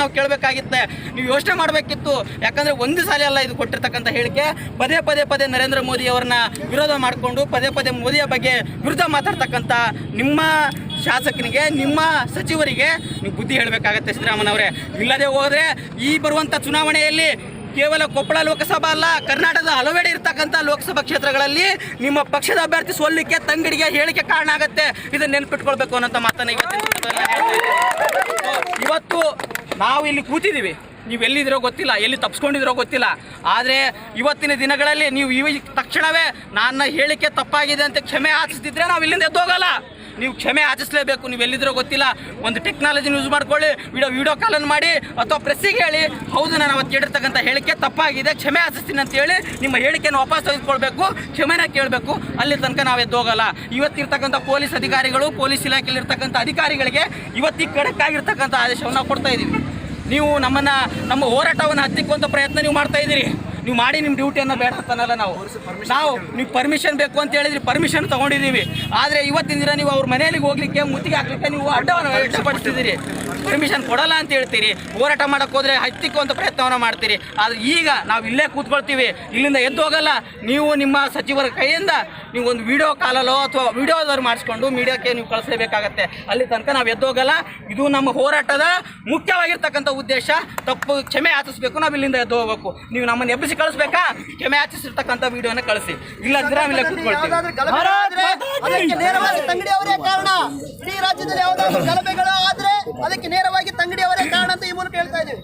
ನಾವು ಕೇಳಬೇಕಾಗಿತ್ತೆ, ನೀವು ಯೋಚನೆ ಮಾಡಬೇಕಿತ್ತು. ಯಾಕಂದ್ರೆ ಒಂದು ಸಾಲ ಅಲ್ಲ ಇದು ಕೊಟ್ಟಿರ್ತಕ್ಕಂಥ ಹೇಳಿಕೆ. ಪದೇ ನರೇಂದ್ರ ಮೋದಿ ಅವರನ್ನ ವಿರೋಧ ಮಾಡಿಕೊಂಡು ಪದೇ ಮೋದಿಯ ಬಗ್ಗೆ ವಿರುದ್ಧ ಮಾತಾಡ್ತಕ್ಕಂಥ ನಿಮ್ಮ ಶಾಸಕನಿಗೆ, ನಿಮ್ಮ ಸಚಿವರಿಗೆ ನೀವು ಬುದ್ಧಿ ಹೇಳಬೇಕಾಗತ್ತೆ ಸಿದ್ದರಾಮಯ್ಯನವರೇ. ಇಲ್ಲದೆ ಹೋದರೆ ಈ ಬರುವಂಥ ಚುನಾವಣೆಯಲ್ಲಿ ಕೇವಲ ಕೊಪ್ಪಳ ಲೋಕಸಭಾ ಅಲ್ಲ, ಕರ್ನಾಟಕದ ಹಲವೆಡೆ ಇರ್ತಕ್ಕಂಥ ಲೋಕಸಭಾ ಕ್ಷೇತ್ರಗಳಲ್ಲಿ ನಿಮ್ಮ ಪಕ್ಷದ ಅಭ್ಯರ್ಥಿ ಸೋಲಿಕ್ಕೆ ತಂಗಡಿಗೆ ಹೇಳಿಕೆ ಕಾರಣ ಆಗುತ್ತೆ. ಇದನ್ನ ನೆನ್ಪಿಟ್ಕೊಳ್ಬೇಕು ಅನ್ನೋಂಥ ಮಾತನ್ನ ಇವತ್ತು ನಾವು ಇಲ್ಲಿ ಕೂತಿದ್ದೀವಿ. ನೀವು ಎಲ್ಲಿದ್ದೀರೋ ಗೊತ್ತಿಲ್ಲ, ಎಲ್ಲಿ ತಪ್ಪಿಸ್ಕೊಂಡಿದ್ರೋ ಗೊತ್ತಿಲ್ಲ. ಆದರೆ ಇವತ್ತಿನ ದಿನಗಳಲ್ಲಿ ನೀವು ತಕ್ಷಣವೇ ನನ್ನ ಹೇಳಿಕೆ ತಪ್ಪಾಗಿದೆ ಅಂತ ಕ್ಷಮೆ ಯಾಚಿಸ್ತಿದ್ರೆ ನಾವು ಇಲ್ಲಿಂದ ಎದ್ದೋಗಲ್ಲ. ನೀವು ಕ್ಷಮೆ ಯಾಚಿಸಲೇಬೇಕು. ನೀವು ಎಲ್ಲಿದ್ರೋ ಗೊತ್ತಿಲ್ಲ, ಒಂದು ಟೆಕ್ನಾಲಜಿನ ಯೂಸ್ ಮಾಡ್ಕೊಳ್ಳಿ, ವಿಡಿಯೋ ಕಾಲನ್ನು ಮಾಡಿ ಅಥವಾ ಪ್ರೆಸ್ಸಿಗೆ ಹೇಳಿ, ಹೌದು ನಾನು ಅವತ್ತು ಹೇಳಿರ್ತಕ್ಕಂಥ ಹೇಳಿಕೆ ತಪ್ಪಾಗಿದೆ, ಕ್ಷಮೆ ಯಾಚಿಸ್ತೀನಿ ಅಂತ ಹೇಳಿ ನಿಮ್ಮ ಹೇಳಿಕೆಯನ್ನು ವಾಪಸ್ ತೆಗೆದುಕೊಳ್ಬೇಕು, ಕ್ಷಮೆನ ಕೇಳಬೇಕು. ಅಲ್ಲಿ ತನಕ ನಾವು ಎದ್ದೋಗಲ್ಲ. ಇವತ್ತಿರ್ತಕ್ಕಂಥ ಪೊಲೀಸ್ ಅಧಿಕಾರಿಗಳು, ಪೊಲೀಸ್ ಇಲಾಖೆಯಲ್ಲಿರ್ತಕ್ಕಂಥ ಅಧಿಕಾರಿಗಳಿಗೆ ಇವತ್ತಿಗೆ ಖಡಕ್ ಆಗಿರ್ತಕ್ಕಂಥ ಆದೇಶವನ್ನು ನಾವು ಕೊಡ್ತಾ ಇದ್ದೀವಿ. ನೀವು ನಮ್ಮ ಹೋರಾಟವನ್ನು ಹತ್ತಿಕ್ಕುವಂಥ ಪ್ರಯತ್ನ ನೀವು ಮಾಡ್ತಾ ಇದ್ದೀರಿ. ನೀವು ಮಾಡಿ ನಿಮ್ಮ ಡ್ಯೂಟಿಯನ್ನು ಬೇಡ ಅಂತನಲ್ಲ. ನಾವು ನೀವು ಪರ್ಮಿಷನ್ ಬೇಕು ಅಂತ ಹೇಳಿದ್ರಿ, ಪರ್ಮಿಷನ್ ತೊಗೊಂಡಿದ್ದೀವಿ. ಆದರೆ ಇವತ್ತಿನ ದಿನ ನೀವು ಅವ್ರ ಮನೆಯಲ್ಲಿ ಹೋಗ್ಲಿಕ್ಕೆ, ಮುತ್ತಿಗೆ ಹಾಕ್ಲಿಕ್ಕೆ ನೀವು ಅಡ್ಡವನ್ನು ವ್ಯಕ್ತಪಡಿಸ್ತಿದ್ದೀರಿ. ಪರ್ಮಿಷನ್ ಕೊಡಲ್ಲ ಅಂತ ಹೇಳ್ತೀರಿ, ಹೋರಾಟ ಮಾಡೋಕ್ಕೆ ಹೋದರೆ ಹತ್ತಿಕ್ಕುವಂಥ ಪ್ರಯತ್ನವನ್ನು ಮಾಡ್ತೀರಿ. ಆದರೆ ಈಗ ನಾವು ಇಲ್ಲೇ ಕೂತ್ಕೊಳ್ತೀವಿ, ಇಲ್ಲಿಂದ ಎದ್ದು ಹೋಗಲ್ಲ. ನೀವು ನಿಮ್ಮ ಸಚಿವರ ಕೈಯಿಂದ ನೀವು ಒಂದು ವಿಡಿಯೋ ಕಾಲಲ್ಲೋ ಅಥವಾ ವಿಡಿಯೋದವ್ರು ಮಾಡಿಸ್ಕೊಂಡು ಮೀಡಿಯಾಕ್ಕೆ ನೀವು ಕಳಿಸಲೇಬೇಕಾಗತ್ತೆ. ಅಲ್ಲಿ ತನಕ ನಾವು ಎದ್ದು ಹೋಗಲ್ಲ. ಇದು ನಮ್ಮ ಹೋರಾಟದ ಮುಖ್ಯವಾಗಿರ್ತಕ್ಕಂಥ ಉದ್ದೇಶ. ತಪ್ಪು ಕ್ಷಮೆ ಯಾಚಿಸಬೇಕು, ನಾವು ಇಲ್ಲಿಂದ ಎದ್ದು ಹೋಗಬೇಕು. ನೀವು ನಮ್ಮನ್ನು ಎಬ್ಬಿಸಿ ಕಳಿಸ್ಬೇಕಾ? ಕ್ಷಮೆ ಯಾಚಿಸಿರ್ತಕ್ಕಂಥ ವಿಡಿಯೋನ ಕಳಿಸಿ, ಇಲ್ಲಂದ್ರೆ ನಾವಿಲ್ಲ ಕೂತ್ಕೊಳ್ತೀವಿ. ನೇರವಾಗಿ ತಂಗಡಿ ಅವರೇ ಕಾರಣ. ಇಡೀ ರಾಜ್ಯದಲ್ಲಿ ಯಾವುದಾದ್ರೂ ಗಲಭೆಗಳು ಆದ್ರೆ ಅದಕ್ಕೆ ನೇರವಾಗಿ ತಂಗಡಿ ಅವರೇ ಕಾರಣ ಅಂತ ಈ ಮೂಲಕ ಹೇಳ್ತಾ ಇದ್ದೀವಿ.